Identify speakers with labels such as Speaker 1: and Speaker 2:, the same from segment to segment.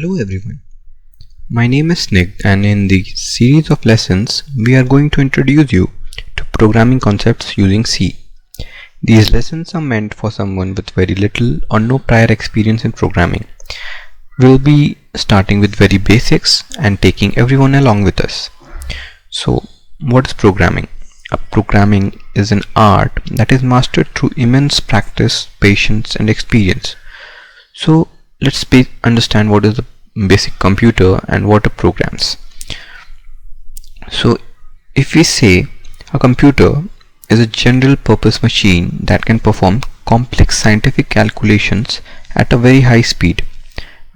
Speaker 1: Hello everyone, my name is Snigdh, and in the series of lessons we are going to introduce you to programming concepts using C. These lessons are meant for someone with very little or no prior experience in programming. We'll be starting with very basics and taking everyone along with us. So what is programming? Programming is an art that is mastered through immense practice, patience and experience. So let's understand what is the basic computer and what are programs. So if we say a computer is a general purpose machine that can perform complex scientific calculations at a very high speed,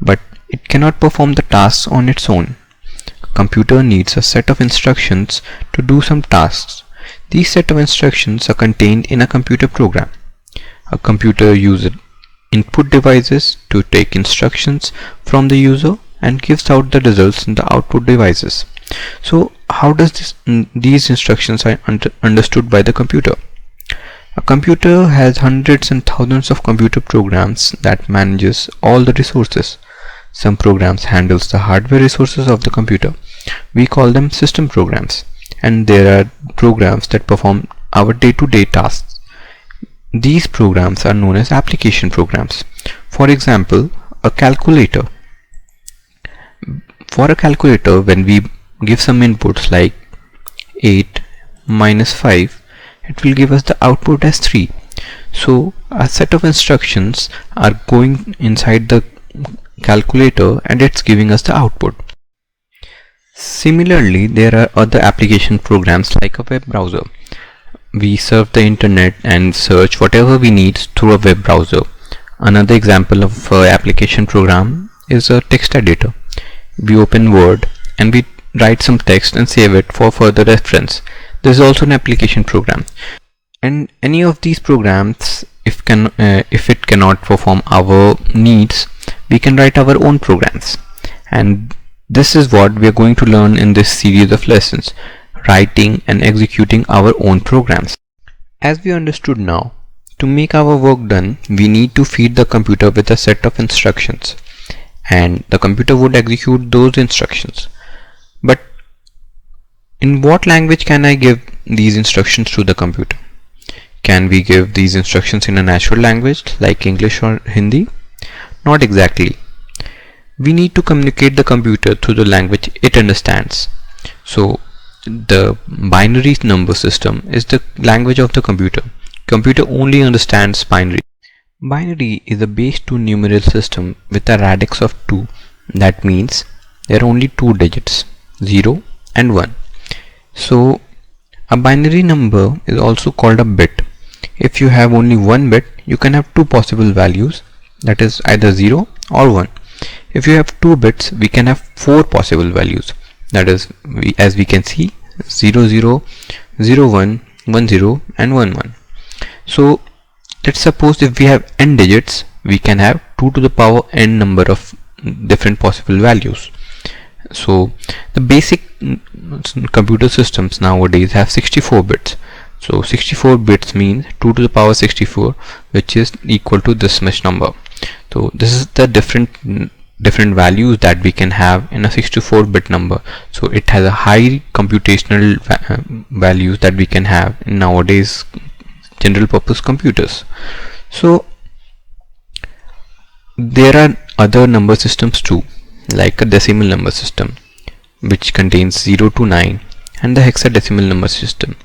Speaker 1: but it cannot perform the tasks on its own. A computer needs a set of instructions to do some tasks. These set of instructions are contained in a computer program. A computer uses input devices to take instructions from the user and gives out the results in the output devices. So how does these instructions are understood by the computer? A computer has hundreds and thousands of computer programs that manages all the resources. Some programs handles the hardware resources of the computer. We call them system programs, and there are programs that perform our day-to-day tasks. These programs are known as application programs. For example, a calculator. For a calculator, when we give some inputs like 8 minus 5, it will give us the output as 3. So a set of instructions are going inside the calculator and it's giving us the output. Similarly, there are other application programs like a web browser. We surf the internet and search whatever we need through a web browser. Another example of an application program is a text editor. We open Word and we write some text and save it for further reference. This is also an application program. And any of these programs, if it cannot perform our needs, we can write our own programs. And this is what we are going to learn in this series of lessons: writing and executing our own programs. As we understood now, to make our work done, we need to feed the computer with a set of instructions, and the computer would execute those instructions. But in what language can I give these instructions to the computer? Can we give these instructions in a natural language like English or Hindi? Not exactly. We need to communicate the computer through the language it understands. So the binary number system is the language of the computer. Computer only understands binary. Binary is a base 2 numeral system with a radix of 2. That means there are only 2 digits, 0 and 1. So a binary number is also called a bit. If you have only one bit, you can have two possible values, that is either 0 or 1. If you have 2 bits, we can have 4 possible values, that is, as we can see, 0 0, 0 1, 1 0 and 1 1. So let's suppose if we have n digits, we can have 2 to the power n number of different possible values. So the basic computer systems nowadays have 64 bits. So 64 bits means 2 to the power 64, which is equal to this much number. So this is the different values that we can have in a 64-bit number. So it has a high computational values that we can have in nowadays general purpose computers. So there are other number systems too, like a decimal number system, which contains 0 to 9, and the hexadecimal number system,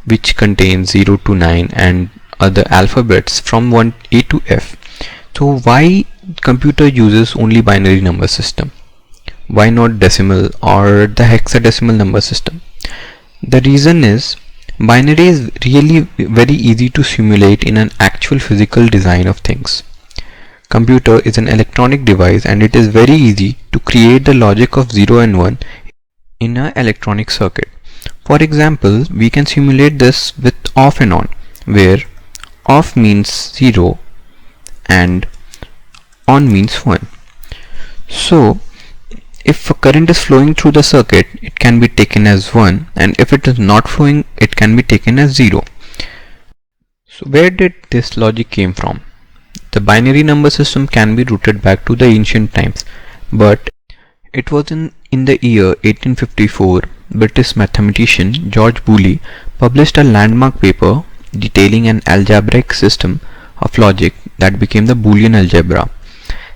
Speaker 1: which contains 0 to 9 and other alphabets from 1A to F. So why computer uses only binary number system? Why not decimal or the hexadecimal number system? The reason is binary is really very easy to simulate in an actual physical design of things. Computer is an electronic device and it is very easy to create the logic of 0 and 1 in an electronic circuit. For example, we can simulate this with off and on, where off means 0 and on means 1. So if a current is flowing through the circuit, it can be taken as 1, and if it is not flowing, it can be taken as 0. So where did this logic came from? The binary number system can be routed back to the ancient times. But it was in the year 1854, British mathematician George Boole published a landmark paper detailing an algebraic system of logic that became the Boolean Algebra.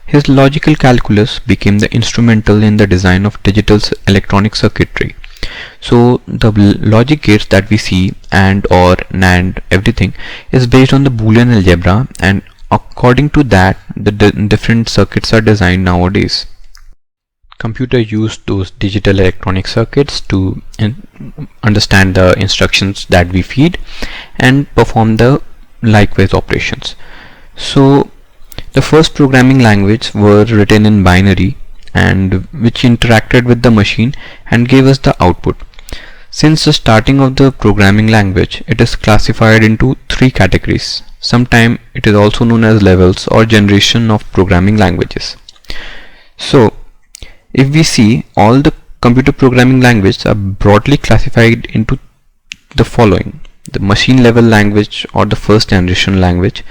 Speaker 1: His logical calculus became the instrumental in the design of digital electronic circuitry. So the logic gates that we see, AND, OR, NAND, everything is based on the Boolean algebra, and according to that the different circuits are designed nowadays. Computer used those digital electronic circuits to understand the instructions that we feed and perform the likewise operations. So the first programming language were written in binary, and which interacted with the machine and gave us the output. Since the starting of the programming language, it is classified into three categories. Sometimes it is also known as levels or generation of programming languages. So if we see, all the computer programming languages are broadly classified into the following: the machine level language or the first generation language,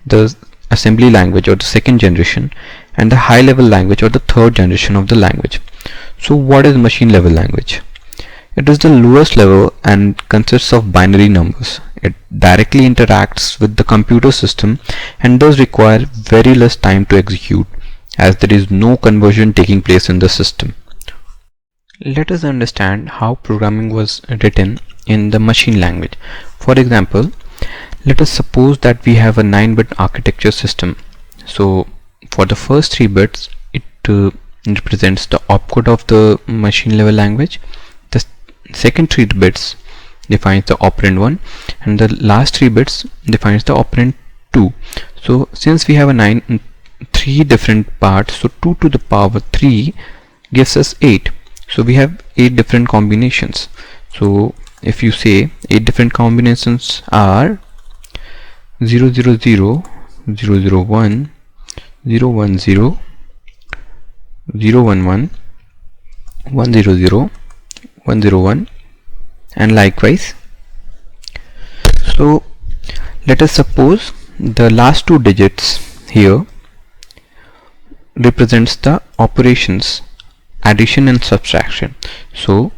Speaker 1: the assembly language or the second generation, and the high level language or the third generation of the language. So what is machine level language? It is the lowest level and consists of binary numbers. It directly interacts with the computer system and does require very less time to execute, as there is no conversion taking place in the system. Let us understand how programming was written in the machine language. For example, let us suppose that we have a 9-bit architecture system. So for the first 3 bits, it represents the opcode of the machine level language. The second 3 bits defines the operand 1, and the last 3 bits defines the operand 2. So since we have a 3 different parts, so 2 to the power 3 gives us 8. So we have 8 different combinations. So if you say 8 different combinations are 000, 001, 010, 011, 100, 101, and likewise. So let us suppose the last 2 digits here represents the operations addition and subtraction. So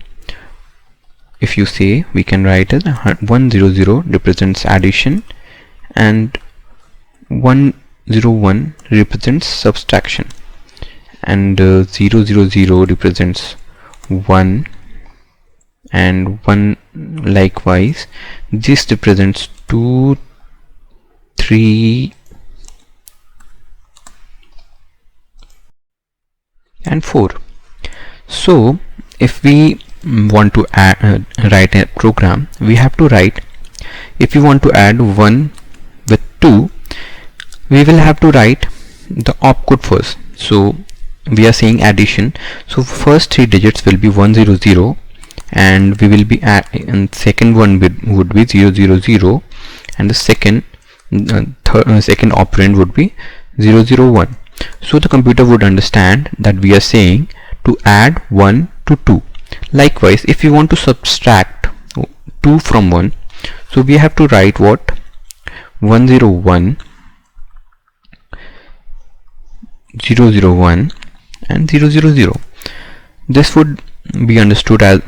Speaker 1: if you say, we can write it 100 represents addition and 101 represents subtraction, and 000 represents 1, and 1 likewise. This represents 2, 3 and 4. So if we want to write a program, we have to write, if you want to add 1 with 2, we will have to write the opcode first. So we are saying addition, so first 3 digits will be 100, and we will be and second one would be 000, and the second second operand would be 001. So the computer would understand that we are saying to add 1 to 2. Likewise, if you want to subtract 2 from 1, so we have to write what? 101, 001 and 000. This would be understood as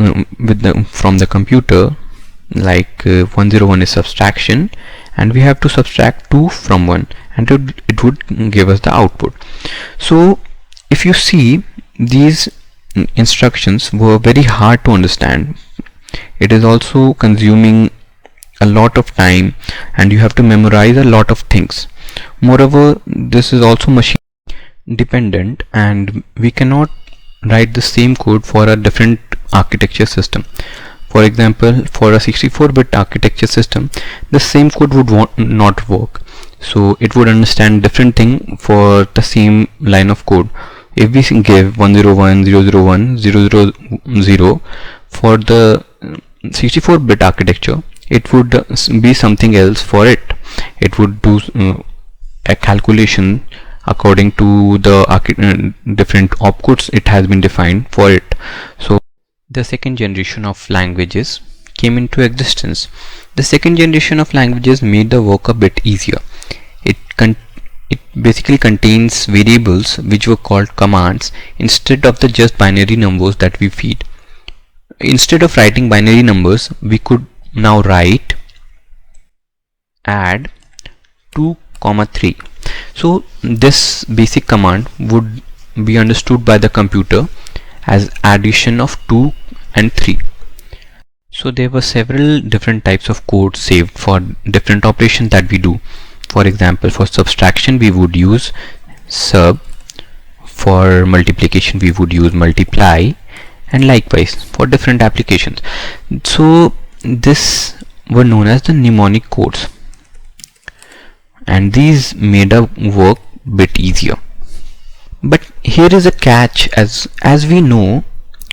Speaker 1: from the computer, like 101 is subtraction, and we have to subtract 2 from 1, and it would give us the output. So if you see, these instructions were very hard to understand. It is also consuming a lot of time, and you have to memorize a lot of things. Moreover, this is also machine dependent, and we cannot write the same code for a different architecture system. For example, for a 64-bit architecture system, the same code would not work. So it would understand different thing for the same line of code. If we give 101, 001, 000 for the 64-bit architecture, it would be something else for it. It would do a calculation according to the different opcodes it has been defined for it. So the second generation of languages came into existence. The second generation of languages made the work a bit easier. It it basically contains variables which were called commands instead of the just binary numbers that we feed. Instead of writing binary numbers, we could now write add 2, 3. So this basic command would be understood by the computer as addition of 2 and 3. So there were several different types of code saved for different operations that we do. For example, for subtraction we would use sub, for multiplication we would use multiply, and likewise for different applications. So this were known as the mnemonic codes, and these made our work bit easier. But here is a catch, as we know,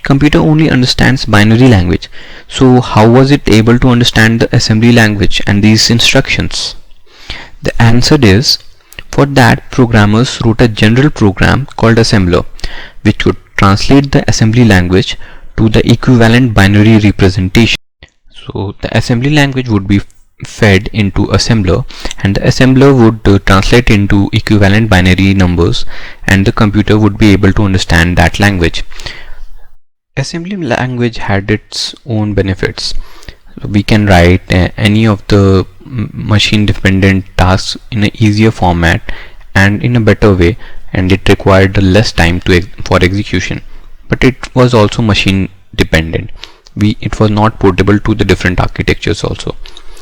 Speaker 1: computer only understands binary language. So how was it able to understand the assembly language and these instructions? The answer is, for that programmers wrote a general program called assembler, which could translate the assembly language to the equivalent binary representation. So the assembly language would be fed into assembler, and the assembler would translate into equivalent binary numbers, and the computer would be able to understand that language. Assembly language had its own benefits. We can write any of the machine dependent tasks in an easier format and in a better way, and it required less time for execution. But it was also machine dependent. It was not portable to the different architectures also.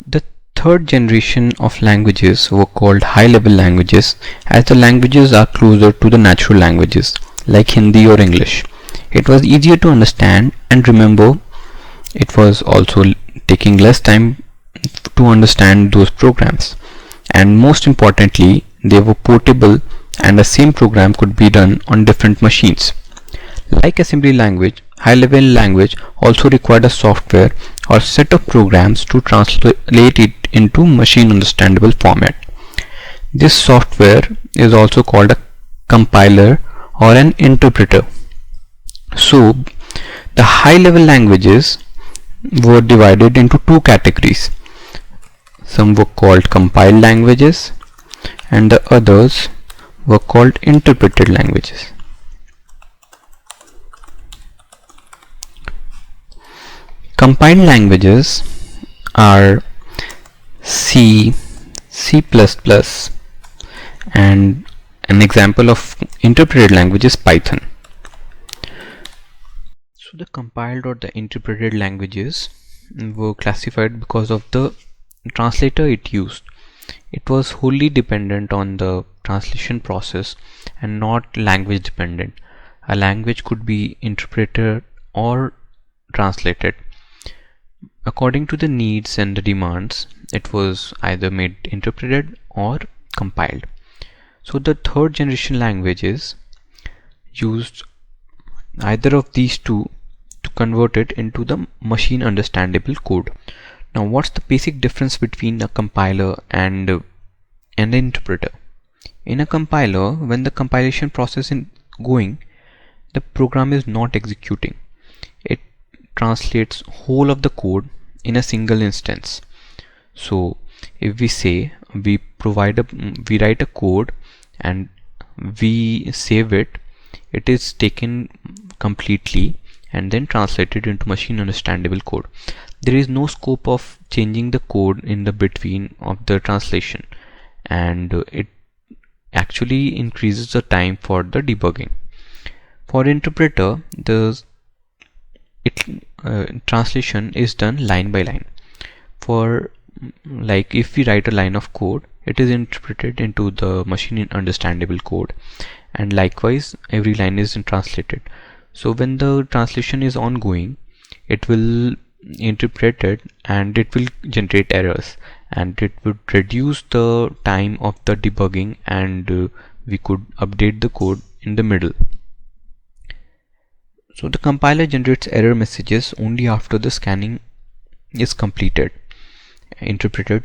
Speaker 1: The third generation of languages were called high level languages, as the languages are closer to the natural languages like Hindi or English. It was easier to understand and remember. It was also taking less time to understand those programs, and most importantly, they were portable, and the same program could be done on different machines. Like assembly language, high level language also required a software or set of programs to translate it into machine understandable format. This software is also called a compiler or an interpreter. So the high level languages were divided into two categories. Some were called compiled languages and the others were called interpreted languages. Compiled languages are C, C++, and an example of interpreted language is Python. So the compiled or the interpreted languages were classified because of the translator it used. It was wholly dependent on the translation process and not language dependent. A language could be interpreted or translated. According to the needs and the demands, it was either made interpreted or compiled. So the third generation languages used either of these two to convert it into the machine understandable code. Now what's the basic difference between a compiler and an interpreter? In a compiler, when the compilation process is going, the program is not executing. It translates whole of the code in a single instance. So if we say we write a code and we save it, it is taken completely and then translated into machine understandable code. There is no scope of changing the code in the between of the translation, and it actually increases the time for the debugging. For interpreter, the translation is done line by line. For like if we write a line of code, it is interpreted into the machine understandable code, and likewise every line is translated. So when the translation is ongoing, it will interpret it and it will generate errors, and it would reduce the time of the debugging, and we could update the code in the middle. So the compiler generates error messages only after the scanning is completed. Interpreter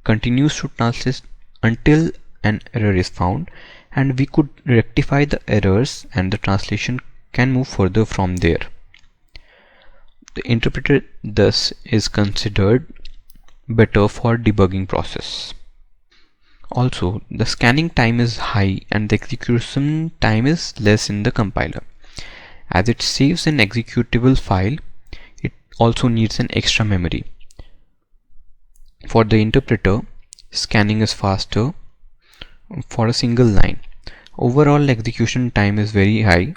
Speaker 1: continues to translate until an error is found, and we could rectify the errors, and the translation can move further from there. The interpreter thus is considered better for debugging process. Also, the scanning time is high and the execution time is less in the compiler. As it saves an executable file, it also needs an extra memory. For the interpreter, scanning is faster for a single line. Overall execution time is very high,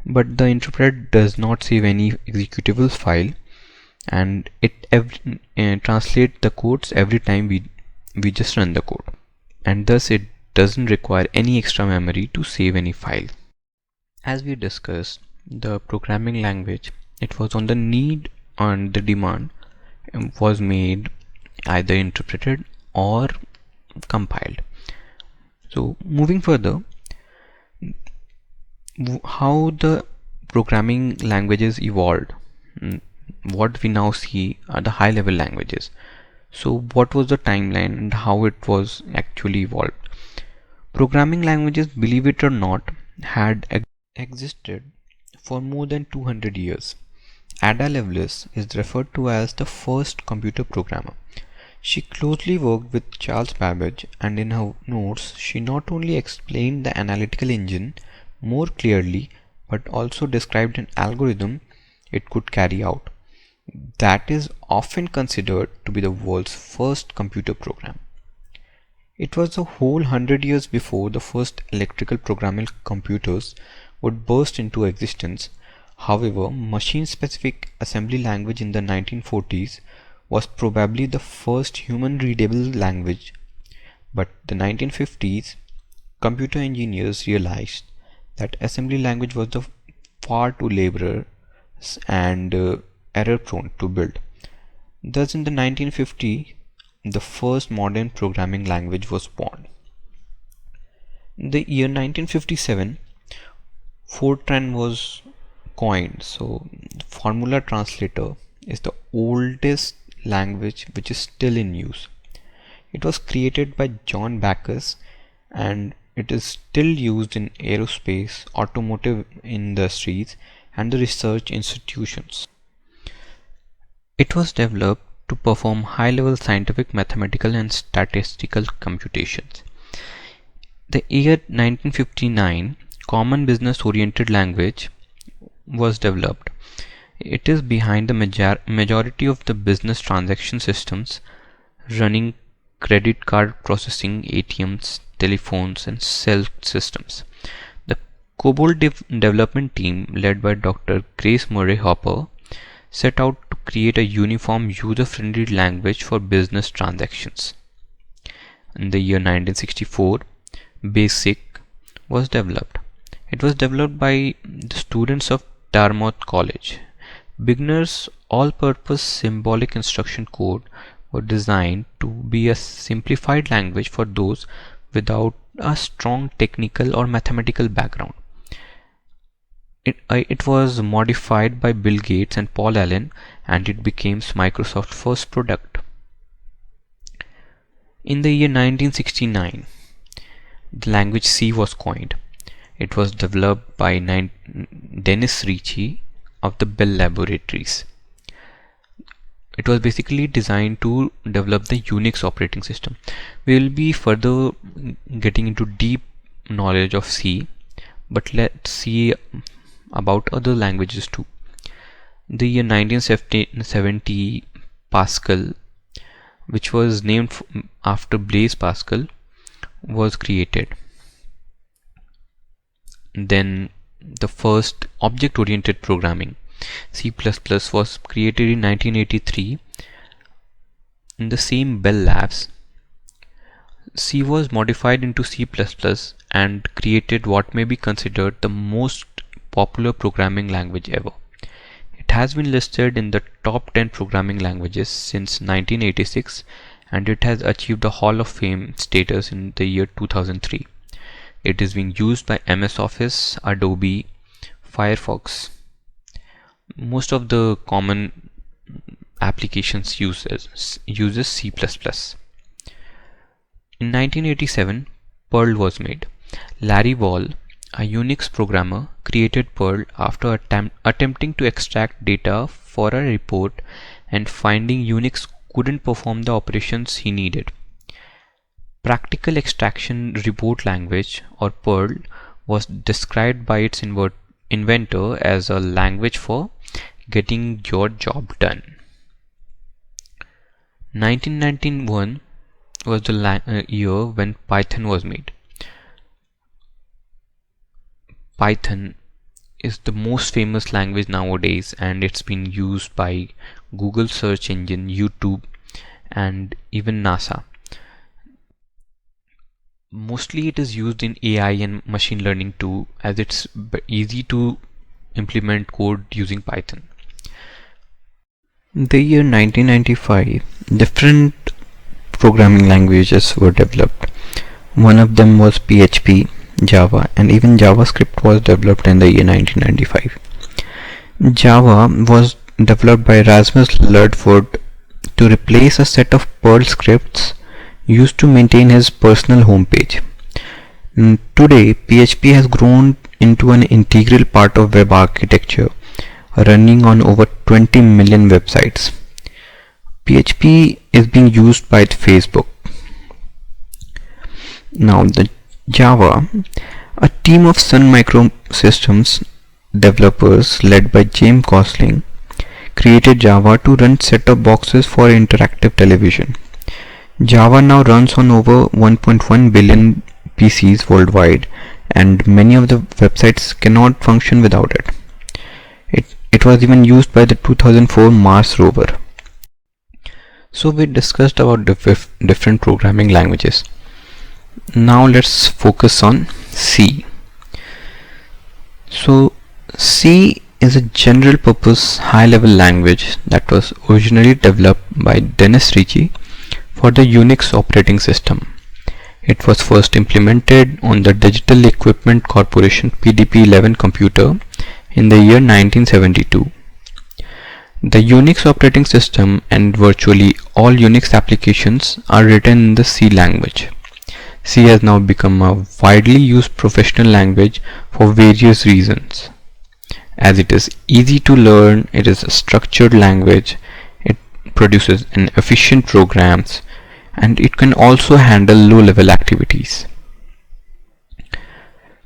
Speaker 1: but the interpreter does not save any executable file, and it translates the codes every time we just run the code, and thus it doesn't require any extra memory to save any file. As we discussed, the programming language, it was on the need and the demand, was made either interpreted or compiled. So moving further, how the programming languages evolved. What we now see are the high level languages. So what was the timeline and how it was actually evolved? Programming languages, believe it or not, had existed for more than 200 years. Ada Lovelace is referred to as the first computer programmer. She closely worked with Charles Babbage, and in her notes she not only explained the analytical engine more clearly but also described an algorithm it could carry out. That is often considered to be the world's first computer program. It was a whole 100 years before the first electrical programmable computers would burst into existence. However, machine-specific assembly language in the 1940s was probably the first human-readable language. But the 1950s, computer engineers realized that assembly language was far too laborious and error-prone to build. Thus, in the 1950s, the first modern programming language was born. In the year 1957, Fortran was coined. So, formula translator is the oldest language which is still in use. It was created by John Backus and it is still used in aerospace, automotive industries, and the research institutions. It was developed to perform high-level scientific, mathematical, and statistical computations. The year 1959, Common Business-Oriented Language was developed. It is behind the majority of the business transaction systems running credit card processing, ATMs, telephones, and cell systems. The COBOL development team, led by Dr. Grace Murray Hopper, set out to create a uniform, user-friendly language for business transactions. In the year 1964, BASIC was developed. It was developed by the students of Dartmouth College. Beginners' all-purpose symbolic instruction code were designed to be a simplified language for those without a strong technical or mathematical background. It was modified by Bill Gates and Paul Allen, and it became Microsoft's first product. In the year 1969, the language C was coined. It was developed by Dennis Ritchie of the Bell Laboratories. It was basically designed to develop the Unix operating system. We will be further getting into deep knowledge of C, but let's see about other languages too. The year 1970, Pascal, which was named after Blaise Pascal, was created. Then the first object-oriented programming, C++, was created in 1983 in the same Bell Labs. C was modified into C++ and created what may be considered the most popular programming language ever. It has been listed in the top 10 programming languages since 1986, and it has achieved the Hall of Fame status in the year 2003. It is being used by MS Office, Adobe, Firefox. Most of the common applications uses C++. In 1987, Perl was made. Larry Wall, a Unix programmer, created Perl after attempting to extract data for a report and finding Unix couldn't perform the operations he needed. Practical Extraction Report Language, or Perl, was described by its inventor as a language for getting your job done. 1991 was the year when Python was made. Python is the most famous language nowadays, and it's been used by Google search engine, YouTube, and even NASA. Mostly it is used in AI and machine learning too, as it's easy to implement code using Python. In the year 1995, different programming languages were developed. One of them was PHP, Java, and even JavaScript was developed in the year 1995. Java was developed by Rasmus Ludford to replace a set of Perl scripts used to maintain his personal homepage. Today, PHP has grown into an integral part of web architecture, running on over 20 million websites. PHP is being used by Facebook. Now, the Java, a team of Sun Microsystems developers led by James Gosling, created Java to run set-top boxes for interactive television. Java now runs on over 1.1 billion PCs worldwide, and many of the websites cannot function without it. It was even used by the 2004 Mars rover. So we discussed about different programming languages. Now let's focus on C. So C is a general purpose high level language that was originally developed by Dennis Ritchie for the Unix operating system. It was first implemented on the Digital Equipment Corporation PDP-11 computer in the year 1972. The Unix operating system and virtually all Unix applications are written in the C language. C has now become a widely used professional language for various reasons. As it is easy to learn, it is a structured language, it produces efficient programs, and it can also handle low-level activities.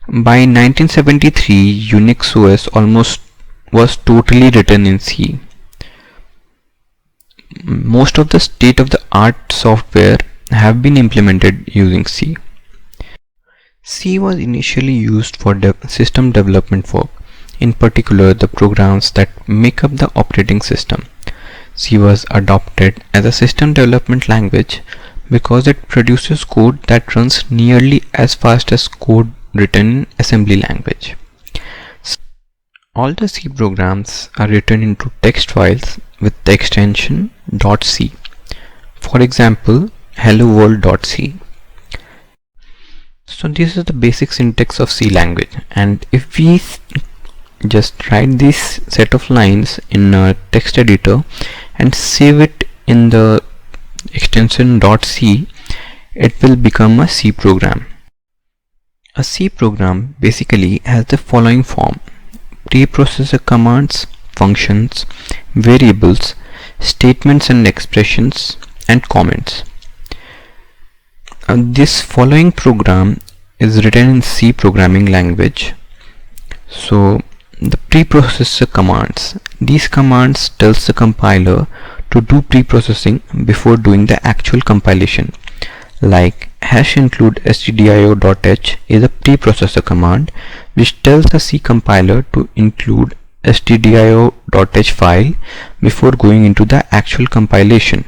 Speaker 1: By 1973, Unix OS almost was totally written in C. Most of the state-of-the-art software have been implemented using C. C was initially used for system development work, in particular the programs that make up the operating system. C was adopted as a system development language because it produces code that runs nearly as fast as code written in assembly language. All the C programs are written into text files with the extension .c. For example, helloworld.c. So this is the basic syntax of C language, and if we just write this set of lines in a text editor and save it in the extension .c, it will become a C program. A C program basically has the following form: preprocessor commands, functions, variables, statements and expressions, and comments. This following program is written in C programming language. So the preprocessor commands, these commands tells the compiler to do preprocessing before doing the actual compilation. Like #include stdio.h is a preprocessor command which tells the C compiler to include stdio.h file before going into the actual compilation.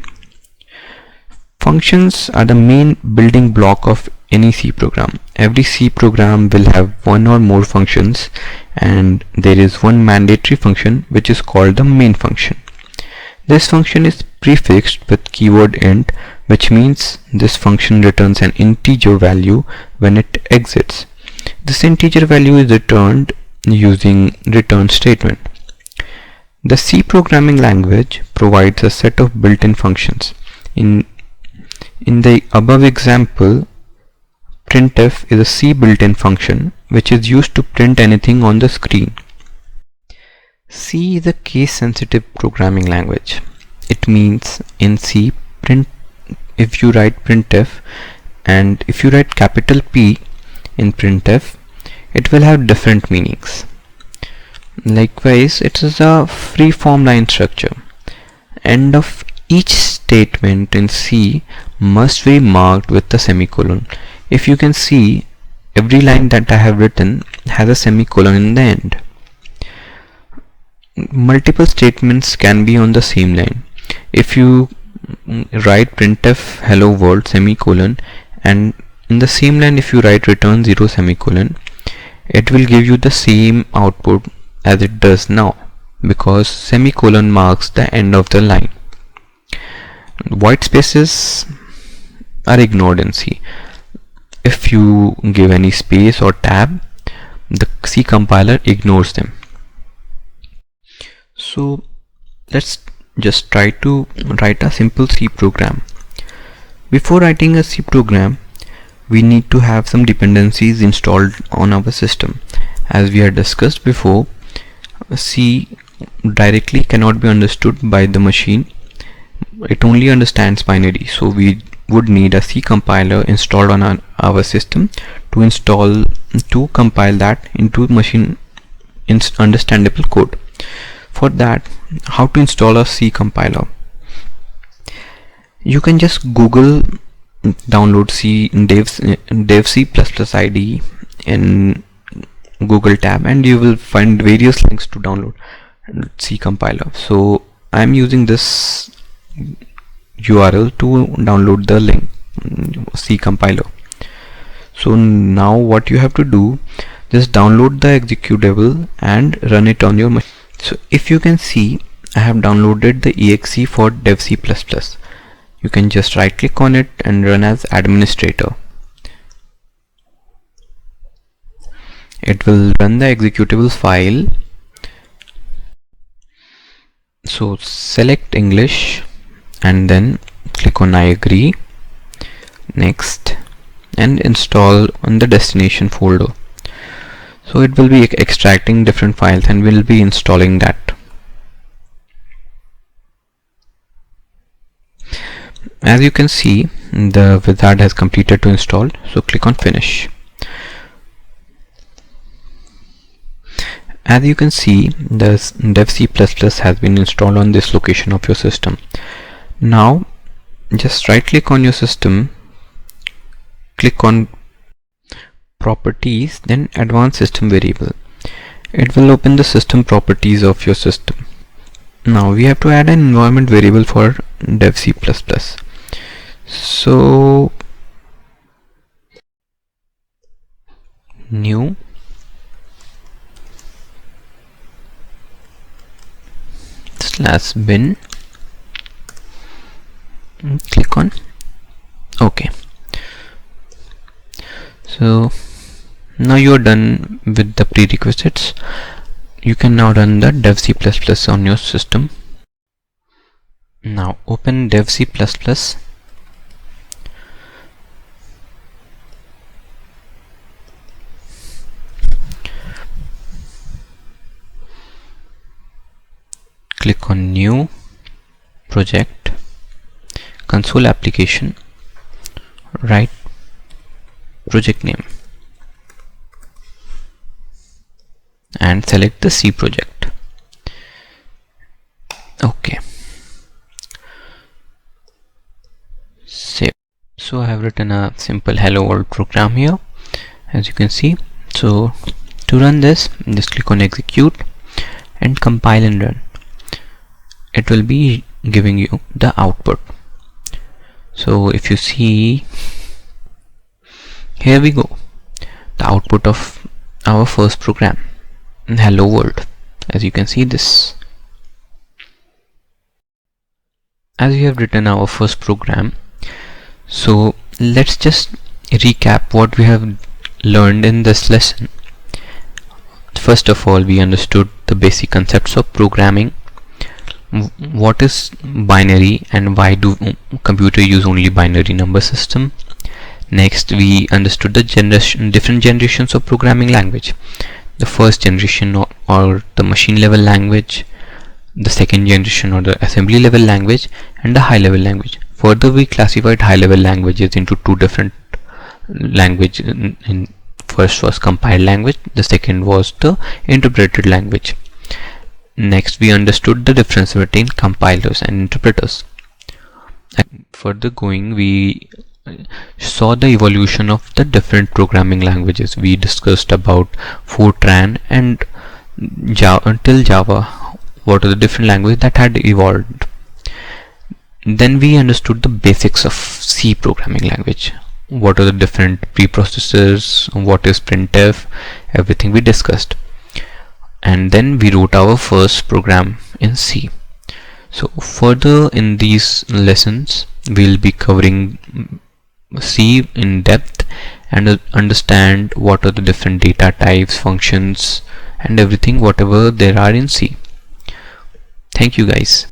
Speaker 1: Functions are the main building block of any C program. Every C program will have one or more functions, and there is one mandatory function which is called the main function. This function is prefixed with keyword int, which means this function returns an integer value when it exits. This integer value is returned using return statement. The C programming language provides a set of built-in functions. In the above example, printf is a C built-in function which is used to print anything on the screen. C is a case-sensitive programming language. It means in C, if you write printf, and if you write capital P in printf, it will have different meanings. Likewise, it is a free form line structure. End of each statement in C must be marked with a semicolon. If you can see, every line that I have written has a semicolon in the end. Multiple statements can be on the same line. If you write printf hello world semicolon, and in the same line if you write return 0 semicolon, it will give you the same output as it does now, because semicolon marks the end of the line. White spaces are ignored in C. If you give any space or tab, the C compiler ignores them. So let's just try to write a simple C program. Before writing a C program, we need to have some dependencies installed on our system. As we had discussed before, C directly cannot be understood by the machine. It only understands binary, so we would need a C compiler installed on our system to compile that into machine understandable code. For that, how to install a C compiler? You can just Google download C dev C++ IDE in Google tab, and you will find various links to download C compiler. So I am using this URL to download the link C compiler. So now what you have to do, just download the executable and run it on your machine. So if you can see, I have downloaded the exe for dev C++. You can just right click on it and run as administrator. It will run the executable file. So select English and then click on I agree, next, and install on the destination folder. So it will be extracting different files and will be installing that. As you can see, the wizard has completed to install, so click on finish. As you can see, the dev C++ has been installed on this location of your system. Now just right click on your system, click on properties, then advanced system variable. It will open the system properties of your system. Now we have to add an environment variable for dev C++. So new /bin, click on OK. So now you are done with the prerequisites. You can now run the dev C++ on your system. Now open dev C++. Click on new project, console application, write project name and select the C project. OK. Save. So I have written a simple hello world program here, as you can see. So to run this, just click on execute and compile and run. It will be giving you the output. So if you see, here we go, the output of our first program, hello world. As you can see this, as we have written our first program. So let's just recap what we have learned in this lesson. First of all, we understood the basic concepts of programming. What is binary and why do computer use only binary number system? Next, we understood the different generations of programming language. The first generation or the machine level language, the second generation or the assembly level language, and the high level language. Further, we classified high level languages into two different language. In first was compiled language, the second was the interpreted language. Next we understood the difference between compilers and interpreters. And further going, we saw the evolution of the different programming languages. We discussed about Fortran and Java until Java, what are the different languages that had evolved. Then we understood the basics of C programming language. What are the different preprocessors, what is printf, everything we discussed. And then we wrote our first program in C. So further in these lessons we'll be covering C in depth and understand what are the different data types, functions and everything whatever there are in C. Thank you guys.